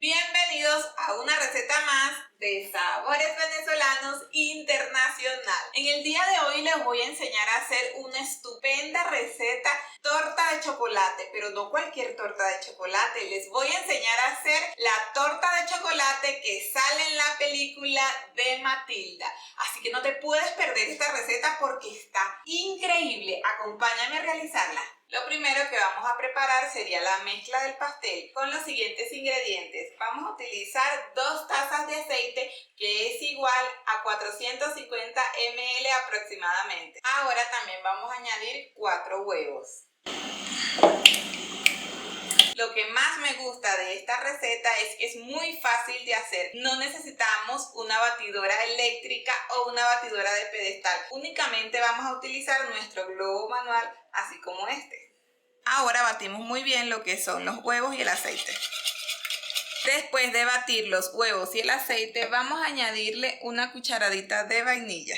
Bienvenidos a una receta más de Sabores Venezolanos Internacional. En el día de hoy les voy a enseñar a hacer una estupenda receta, torta de chocolate, pero no cualquier torta de chocolate. Les voy a enseñar a hacer la torta de chocolate que sale en la película de Matilda. Así que no te puedes perder esta receta porque está increíble. Acompáñame a realizarla. Lo primero que vamos a preparar sería la mezcla del pastel con los siguientes ingredientes. Vamos a utilizar 2 tazas de aceite, que es igual a 450 ml aproximadamente. Ahora también vamos a añadir 4 huevos. Lo que más me gusta de esta receta es que es muy fácil de hacer. No necesitamos una batidora eléctrica o una batidora de pedestal. Únicamente vamos a utilizar nuestro globo manual, así como este. Ahora batimos muy bien lo que son los huevos y el aceite. Después de batir los huevos y el aceite, vamos a añadirle una cucharadita de vainilla.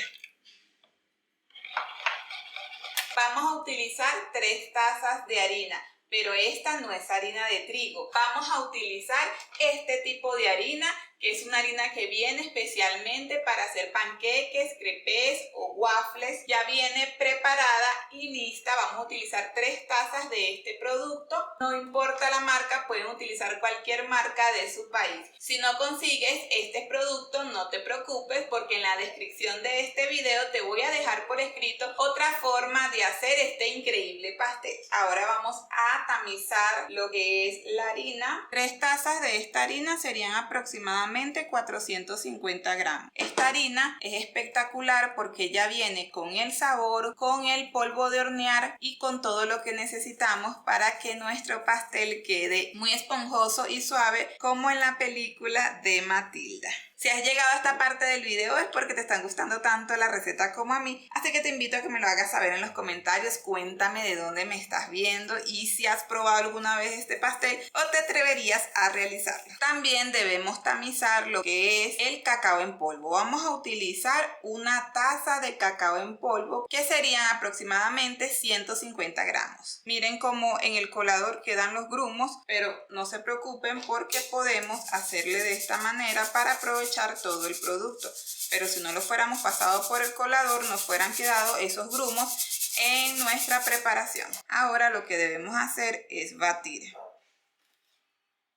Vamos a utilizar 3 tazas de harina, pero esta no es harina de trigo. Vamos a utilizar este tipo de harina, que es una harina que viene especialmente para hacer panqueques, crepes o waffles. Ya viene preparada y lista. Vamos a utilizar 3 tazas de este producto. No importa la marca, pueden utilizar cualquier marca de su país. Si no consigues este producto, no te preocupes, porque en la descripción de este video te voy a dejar por escrito otra forma de hacer este increíble pastel. Ahora vamos a tamizar lo que es la harina. 3 tazas de esta harina serían aproximadamente 450 gramos. Esta harina es espectacular porque ya viene con el sabor, con el polvo de hornear y con todo lo que necesitamos para que nuestro pastel quede muy esponjoso y suave como en la película de Matilda. Si has llegado a esta parte del video es porque te están gustando tanto la receta como a mí, así que te invito a que me lo hagas saber en los comentarios. Cuéntame de dónde me estás viendo y si has probado alguna vez este pastel o te atreverías a realizarlo. También debemos tamizar lo que es el cacao en polvo. Vamos a utilizar una taza de cacao en polvo, que serían aproximadamente 150 gramos. Miren cómo en el colador quedan los grumos, pero no se preocupen porque podemos hacerle de esta manera para aprovechar todo el producto. Pero si no lo fuéramos pasado por el colador, nos fueran quedado esos grumos en nuestra preparación. Ahora lo que debemos hacer es batir.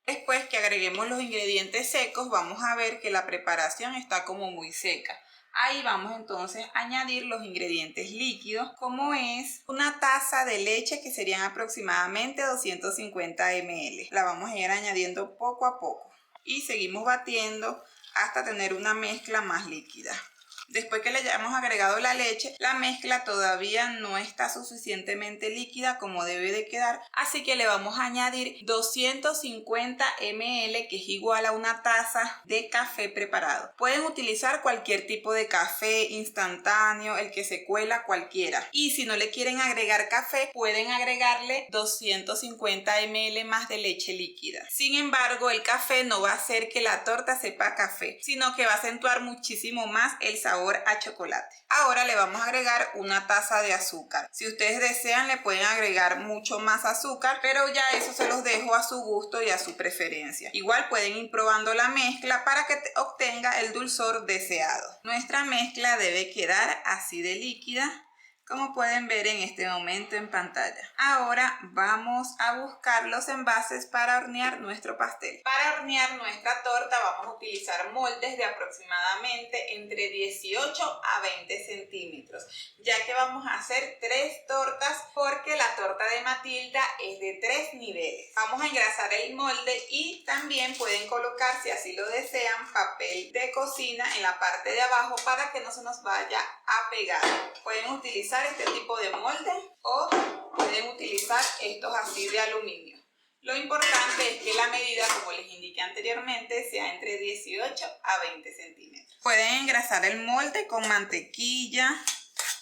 Después que agreguemos los ingredientes secos, vamos a ver que la preparación está como muy seca. Ahí vamos entonces a añadir los ingredientes líquidos, como es una taza de leche, que serían aproximadamente 250 ml. La vamos a ir añadiendo poco a poco y seguimos batiendo hasta tener una mezcla más líquida. Después que le hayamos agregado la leche, la mezcla todavía no está suficientemente líquida como debe de quedar, así que le vamos a añadir 250 ml, que es igual a una taza de café preparado. Pueden utilizar cualquier tipo de café instantáneo, el que se cuela, cualquiera. Y si no le quieren agregar café, pueden agregarle 250 ml más de leche líquida. Sin embargo, el café no va a hacer que la torta sepa a café, sino que va a acentuar muchísimo más el sabor a chocolate. Ahora le vamos a agregar una taza de azúcar. Si ustedes desean, le pueden agregar mucho más azúcar, pero ya eso se los dejo a su gusto y a su preferencia. Igual pueden ir probando la mezcla para que obtenga el dulzor deseado. Nuestra mezcla debe quedar así de líquida, como pueden ver en este momento en pantalla. Ahora vamos a buscar los envases para hornear nuestro pastel. Para hornear nuestra torta vamos a utilizar moldes de aproximadamente entre 18 a 20 centímetros, ya que vamos a hacer 3 tortas, porque la torta de Matilda es de 3 niveles. Vamos a engrasar el molde y también pueden colocar, si así lo desean, papel de cocina en la parte de abajo para que no se nos vaya a pegar. Pueden utilizar este tipo de molde o pueden utilizar estos así de aluminio. Lo importante es que la medida, como les indiqué anteriormente, sea entre 18 a 20 centímetros. Pueden engrasar el molde con mantequilla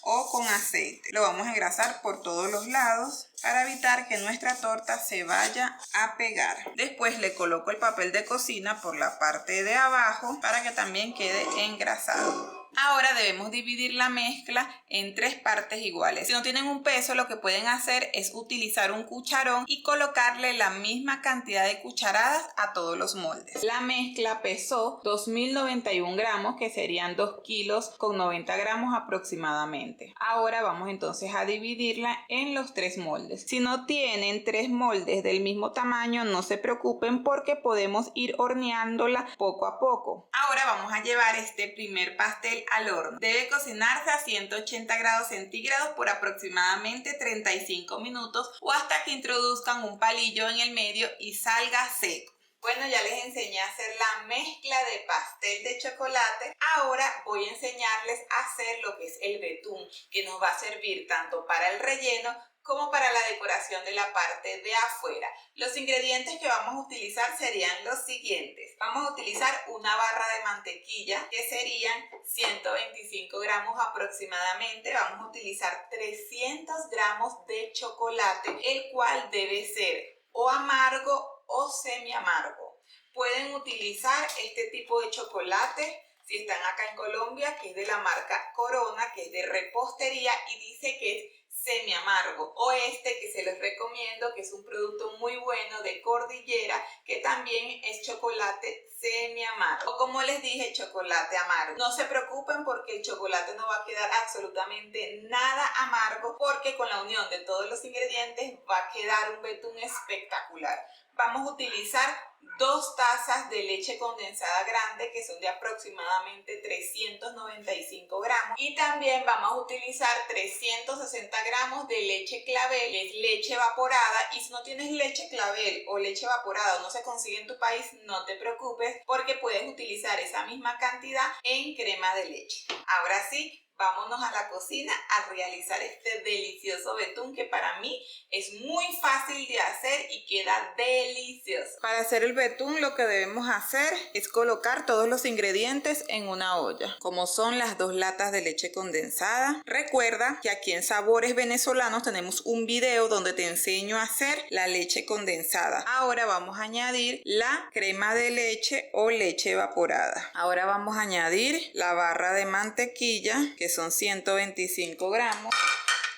o con aceite. Lo vamos a engrasar por todos los lados para evitar que nuestra torta se vaya a pegar. Después le coloco el papel de cocina por la parte de abajo para que también quede engrasado. Ahora debemos dividir la mezcla en 3 partes iguales. Si no tienen un peso, lo que pueden hacer es utilizar un cucharón y colocarle la misma cantidad de cucharadas a todos los moldes. La mezcla pesó 2091 gramos, que serían 2 kilos con 90 gramos aproximadamente. Ahora vamos entonces a dividirla en los 3 moldes. Si no tienen 3 moldes del mismo tamaño, no se preocupen porque podemos ir horneándola poco a poco. Ahora vamos a llevar este primer pastel al horno. Debe cocinarse a 180 grados centígrados por aproximadamente 35 minutos o hasta que introduzcan un palillo en el medio y salga seco. Bueno, ya les enseñé a hacer la mezcla de pastel de chocolate. Ahora voy a enseñarles a hacer lo que es el betún, que nos va a servir tanto para el relleno como para la decoración de la parte de afuera. Los ingredientes que vamos a utilizar serían los siguientes. Vamos a utilizar una barra de mantequilla, que serían 125 gramos aproximadamente. Vamos a utilizar 300 gramos de chocolate, el cual debe ser o amargo o semi amargo. Pueden utilizar este tipo de chocolate si están acá en Colombia, que es de la marca Corona, que es de repostería y dice que es semi amargo, o este que se les recomiendo, que es un producto muy bueno de Cordillera, que también es chocolate semi amargo, o como les dije, chocolate amargo. No se preocupen porque el chocolate no va a quedar absolutamente nada amargo, porque con la unión de todos los ingredientes va a quedar un betún espectacular. Vamos a utilizar 2 tazas de leche condensada grande, que son de aproximadamente 395 gramos, y también vamos a utilizar 360 gramos de leche clavel, que es leche evaporada. Y si no tienes leche clavel o leche evaporada o no se consigue en tu país, no te preocupes porque puedes utilizar esa misma cantidad en crema de leche. Ahora sí, vámonos a la cocina a realizar este delicioso betún, que para mí es muy fácil de hacer y queda delicioso. Para hacer el betún lo que debemos hacer es colocar todos los ingredientes en una olla, como son las 2 latas de leche condensada. Recuerda que aquí en Sabores Venezolanos tenemos un video donde te enseño a hacer la leche condensada. Ahora vamos a añadir la crema de leche o leche evaporada. Ahora vamos a añadir la barra de mantequilla, que son 125 gramos,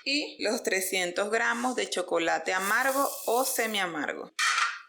y los 300 gramos de chocolate amargo o semi amargo.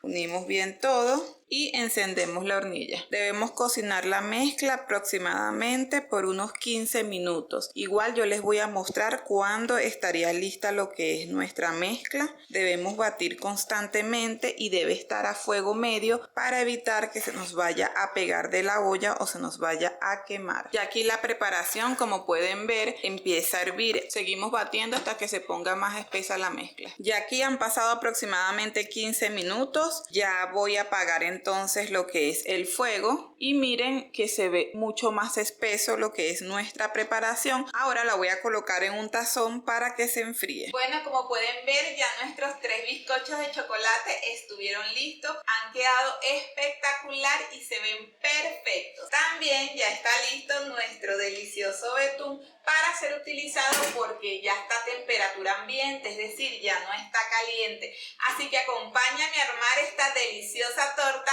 Unimos bien todo y encendemos la hornilla. Debemos cocinar la mezcla aproximadamente por unos 15 minutos. Igual yo les voy a mostrar cuándo estaría lista lo que es nuestra mezcla. Debemos batir constantemente y debe estar a fuego medio para evitar que se nos vaya a pegar de la olla o se nos vaya a quemar. Y aquí la preparación, como pueden ver, empieza a hervir. Seguimos batiendo hasta que se ponga más espesa la mezcla. Y aquí han pasado aproximadamente 15 minutos. Ya voy a apagar entonces lo que es el fuego y miren que se ve mucho más espeso lo que es nuestra preparación. Ahora la voy a colocar en un tazón para que se enfríe. Bueno, como pueden ver, ya nuestros 3 bizcochos de chocolate estuvieron listos. Han quedado espectacular y se ven perfectos. También ya está listo nuestro delicioso betún para ser utilizado porque ya está a temperatura ambiente, es decir, ya no está caliente. Así que acompáñame a armar esta deliciosa torta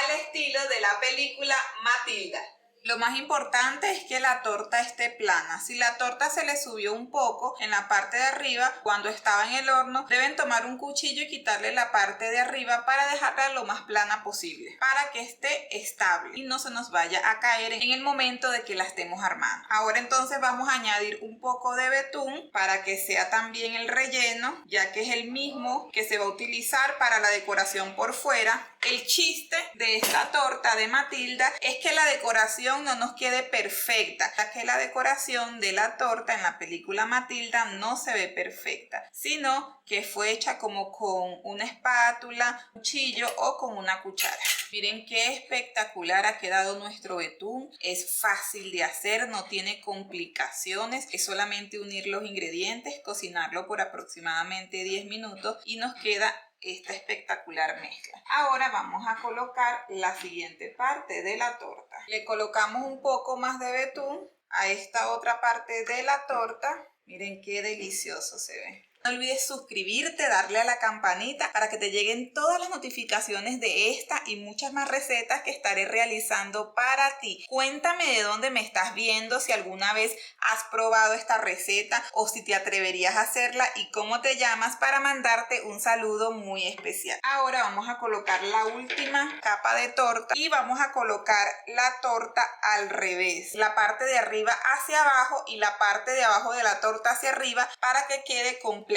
al estilo de la película Matilda. Lo más importante es que la torta esté plana. Si la torta se le subió un poco en la parte de arriba cuando estaba en el horno, deben tomar un cuchillo y quitarle la parte de arriba para dejarla lo más plana posible, para que esté estable y no se nos vaya a caer en el momento de que la estemos armando. Ahora entonces vamos a añadir un poco de betún para que sea también el relleno, ya que es el mismo que se va a utilizar para la decoración por fuera. El chiste de esta torta de Matilda es que la decoración no nos quede perfecta, ya que la decoración de la torta en la película Matilda no se ve perfecta, sino que fue hecha como con una espátula, un cuchillo o con una cuchara. Miren qué espectacular ha quedado nuestro betún. Es fácil de hacer, no tiene complicaciones, es solamente unir los ingredientes, cocinarlo por aproximadamente 10 minutos y nos queda esta espectacular mezcla. Ahora vamos a colocar la siguiente parte de la torta. Le colocamos un poco más de betún a esta otra parte de la torta. Miren qué delicioso se ve. No olvides suscribirte, darle a la campanita para que te lleguen todas las notificaciones de esta y muchas más recetas que estaré realizando para ti. Cuéntame de dónde me estás viendo, si alguna vez has probado esta receta o si te atreverías a hacerla y cómo te llamas para mandarte un saludo muy especial. Ahora vamos a colocar la última capa de torta y vamos a colocar la torta al revés. La parte de arriba hacia abajo y la parte de abajo de la torta hacia arriba para que quede completamente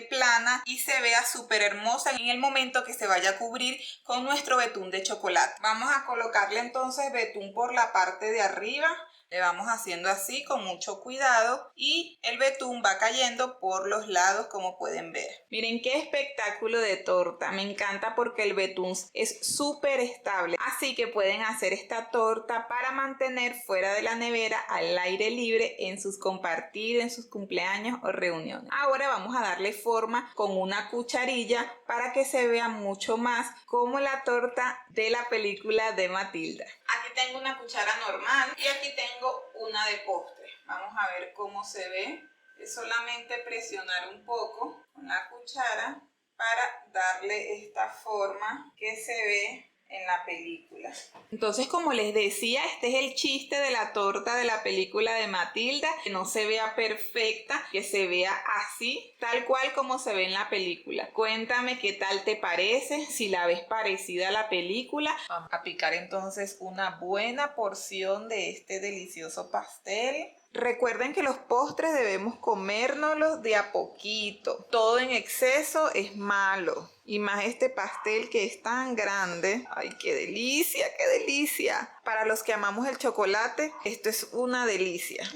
plana y se vea súper hermosa en el momento que se vaya a cubrir con nuestro betún de chocolate. Vamos a colocarle entonces betún por la parte de arriba. Le vamos haciendo así con mucho cuidado y el betún va cayendo por los lados, como pueden ver. Miren qué espectáculo de torta. Me encanta porque el betún es súper estable. Así que pueden hacer esta torta para mantener fuera de la nevera al aire libre en sus compartidos, en sus cumpleaños o reuniones. Ahora vamos a darle forma con una cucharilla para que se vea mucho más como la torta de la película de Matilda. Aquí tengo una cuchara normal y aquí tengo una de postre. Vamos a ver cómo se ve. Es solamente presionar un poco con la cuchara para darle esta forma que se ve en la película. Entonces, como les decía, este es el chiste de la torta de la película de Matilda, que no se vea perfecta, que se vea así, tal cual como se ve en la película. Cuéntame qué tal te parece, si la ves parecida a la película. Vamos a picar entonces una buena porción de este delicioso pastel. Recuerden que los postres debemos comérnoslos de a poquito. Todo en exceso es malo. Y más este pastel que es tan grande. ¡Ay, qué delicia, qué delicia! Para los que amamos el chocolate, esto es una delicia.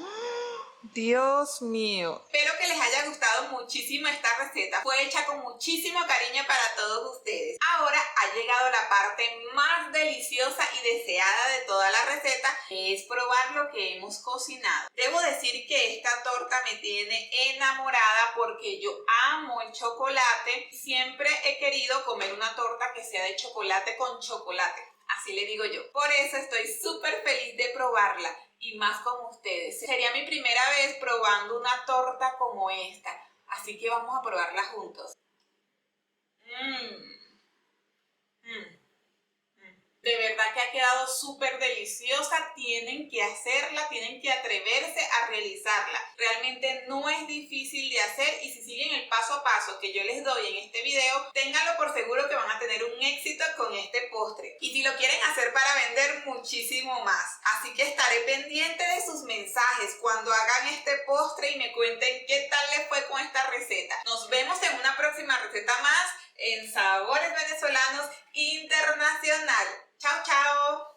Dios mío. Espero que les haya gustado muchísimo esta receta. Fue hecha con muchísimo cariño para todos ustedes. Ahora ha llegado la parte más deliciosa y deseada de toda la receta, que es probar lo que hemos cocinado. Debo decir que esta torta me tiene enamorada porque yo amo el chocolate. Siempre he querido comer una torta que sea de chocolate con chocolate. Así le digo yo. Por eso estoy súper feliz de probarla. Y más con ustedes. Sería mi primera vez probando una torta como esta. Así que vamos a probarla juntos. De verdad que ha quedado súper deliciosa. Tienen que hacerla, tienen que atreverse a realizarla. Realmente no es difícil de hacer y si siguen el paso a paso que yo les doy en este video, ténganlo por seguro que van a tener un éxito con este postre. Y si lo quieren hacer para vender, muchísimo más. Así que estaré pendiente de sus mensajes cuando hagan este postre y me cuenten qué tal les fue con esta receta. Nos vemos en una próxima receta más en Sabores Venezolanos Internacional. Chao, chao.